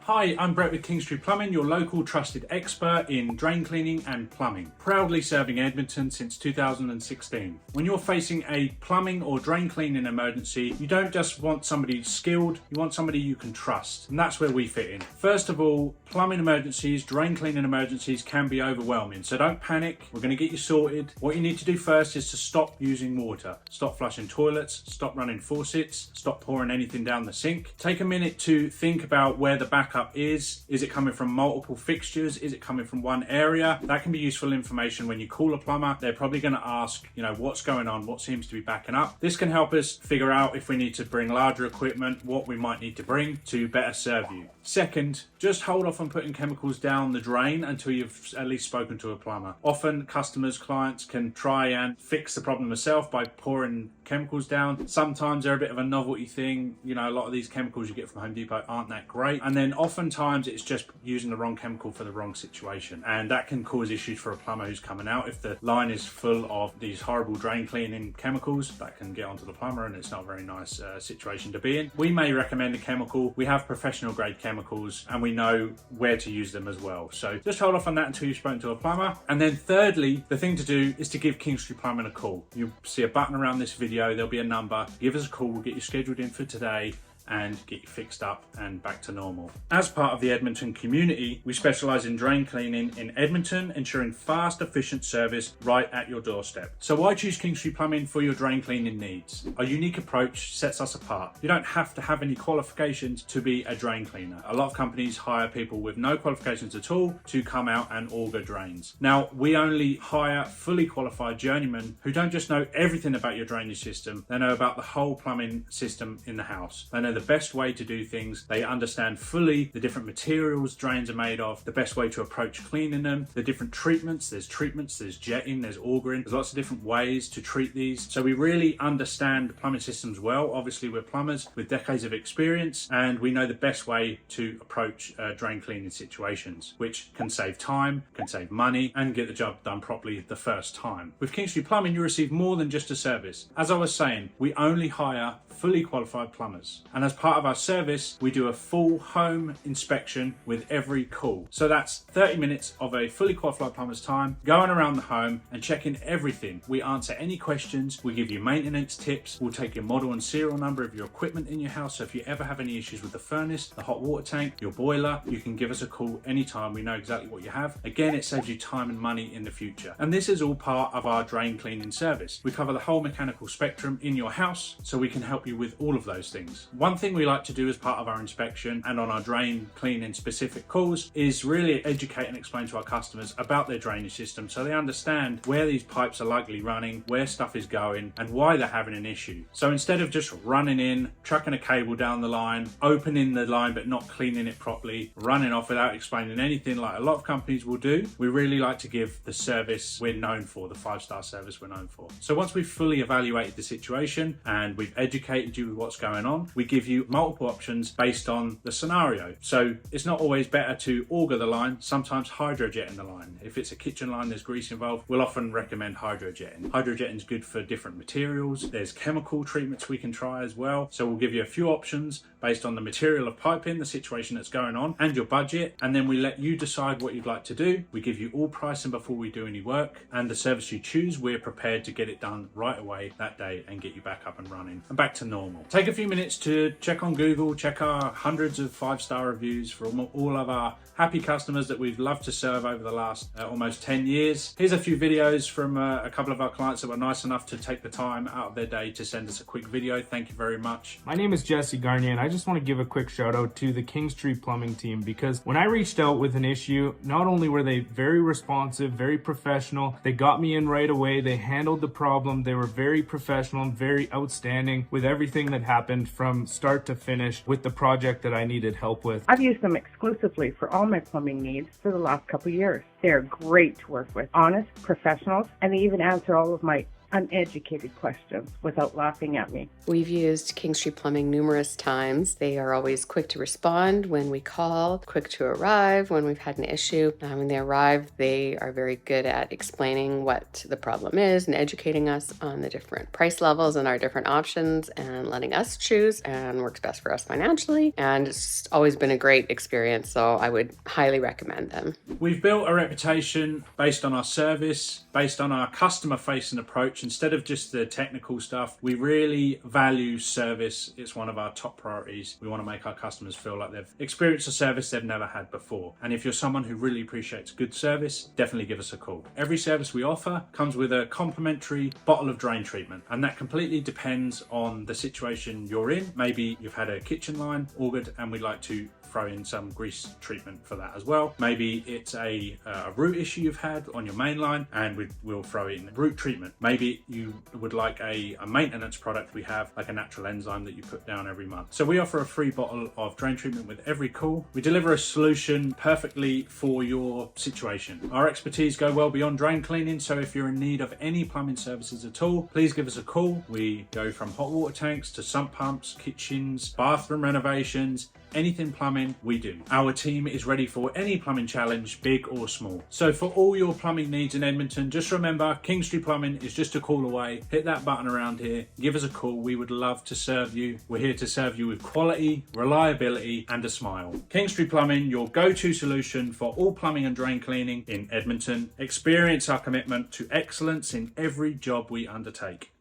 Hi, I'm Brett with Kingstree Plumbing, your local trusted expert in drain cleaning and plumbing. Proudly serving Edmonton since 2016. When you're facing a plumbing or drain cleaning emergency, you don't just want somebody skilled, you want somebody you can trust. And that's where we fit in. First of all, plumbing emergencies, drain cleaning emergencies can be overwhelming. So don't panic, we're going to get you sorted. What you need to do first is to stop using water. Stop flushing toilets, stop running faucets, stop pouring anything down the sink. Take a minute to think about where the backup is. Is it coming from multiple fixtures? Is it coming from one area? That can be useful information when you call a plumber. They're probably going to ask, what's going on? What seems to be backing up? This can help us figure out if we need to bring larger equipment, what we might need to bring to better serve you. Second, just hold off on putting chemicals down the drain until you've at least spoken to a plumber. Often customers, clients can try and fix the problem themselves by pouring chemicals down. Sometimes they're a bit of a novelty thing. A lot of these chemicals you get from Home Depot aren't that great. And then oftentimes it's just using the wrong chemical for the wrong situation. And that can cause issues for a plumber who's coming out. If the line is full of these horrible drain cleaning chemicals, that can get onto the plumber and it's not a very nice situation to be in. We may recommend a chemical. We have professional grade chemicals and we know where to use them as well. So just hold off on that until you've spoken to a plumber. And then thirdly, the thing to do is to give Kingstree Plumbing a call. You'll see a button around this video, there'll be a number. Give us a call, we'll get you scheduled in for today and get you fixed up and back to normal. As part of the Edmonton community, we specialise in drain cleaning in Edmonton, ensuring fast, efficient service right at your doorstep. So why choose Kingstree Plumbing for your drain cleaning needs? Our unique approach sets us apart. You don't have to have any qualifications to be a drain cleaner. A lot of companies hire people with no qualifications at all to come out and auger drains. Now, we only hire fully qualified journeymen who don't just know everything about your drainage system, they know about the whole plumbing system in the house. They know the best way to do things. They understand fully the different materials drains are made of, the best way to approach cleaning them, the different treatments, there's jetting, there's augering, there's lots of different ways to treat these. So we really understand plumbing systems well. Obviously we're plumbers with decades of experience and we know the best way to approach drain cleaning situations, which can save time, can save money and get the job done properly the first time. With Kingstree Plumbing you receive more than just a service. As I was saying, we only hire fully qualified plumbers. And as part of our service, we do a full home inspection with every call. So that's 30 minutes of a fully qualified plumber's time, going around the home and checking everything. We answer any questions, we give you maintenance tips, we'll take your model and serial number of your equipment in your house. So if you ever have any issues with the furnace, the hot water tank, your boiler, you can give us a call anytime. We know exactly what you have. Again, it saves you time and money in the future. And this is all part of our drain cleaning service. We cover the whole mechanical spectrum in your house, so we can help you with all of those things. One thing we like to do as part of our inspection and on our drain cleaning specific calls is really educate and explain to our customers about their drainage system so they understand where these pipes are likely running, where stuff is going and why they're having an issue. So instead of just running in, trucking a cable down the line, opening the line but not cleaning it properly, running off without explaining anything like a lot of companies will do, we really like to give the service we're known for, the 5-star service we're known for. So once we've fully evaluated the situation and we've educated you with what's going on, we give you multiple options based on the scenario. So it's not always better to auger the line, sometimes hydrojetting the line. If it's a kitchen line, there's grease involved, we'll often recommend hydrojetting. Hydrojetting is good for different materials. There's chemical treatments we can try as well. So we'll give you a few options based on the material of piping, the situation that's going on and your budget. And then we let you decide what you'd like to do. We give you all pricing before we do any work, and the service you choose, we're prepared to get it done right away that day and get you back up and running and back to normal. Take a few minutes to check on Google, check our hundreds of 5-star reviews from all of our happy customers that we've loved to serve over the last almost 10 years. Here's a few videos from a couple of our clients that were nice enough to take the time out of their day to send us a quick video. Thank you very much. My name is Jesse Garnier and I just want to give a quick shout out to the Kingstree Plumbing team, because when I reached out with an issue, not only were they very responsive, very professional, they got me in right away, they handled the problem, they were very professional and very outstanding with everything that happened from start to finish with the project that I needed help with. I've used them exclusively for all my plumbing needs for the last couple of years. They're great to work with, honest professionals, and they even answer all of my uneducated questions without laughing at me. We've used Kingstree Plumbing numerous times. They are always quick to respond when we call, quick to arrive when we've had an issue. When they arrive, they are very good at explaining what the problem is and educating us on the different price levels and our different options and letting us choose and works best for us financially. And it's always been a great experience, so I would highly recommend them. We've built a reputation based on our service, based on our customer-facing approach. Instead of just the technical stuff, we really value service. It's one of our top priorities. We want to make our customers feel like they've experienced a service they've never had before. And if you're someone who really appreciates good service, definitely give us a call. Every service we offer comes with a complimentary bottle of drain treatment, and that completely depends on the situation you're in. Maybe you've had a kitchen line augured and we'd like to throw in some grease treatment for that as well. Maybe it's a root issue you've had on your main line and we'll throw in root treatment. Maybe you would like a maintenance product we have, like a natural enzyme that you put down every month. So we offer a free bottle of drain treatment with every call. We deliver a solution perfectly for your situation. Our expertise go well beyond drain cleaning, so if you're in need of any plumbing services at all, please give us a call. We go from hot water tanks to sump pumps, kitchens, bathroom renovations, anything plumbing, we do. Our team is ready for any plumbing challenge, big or small. So for all your plumbing needs in Edmonton, just remember Kingstree Plumbing is just a call away. Hit that button around here, give us a call. We would love to serve you. We're here to serve you with quality, reliability, and a smile. Kingstree Plumbing, your go-to solution for all plumbing and drain cleaning in Edmonton. Experience our commitment to excellence in every job we undertake.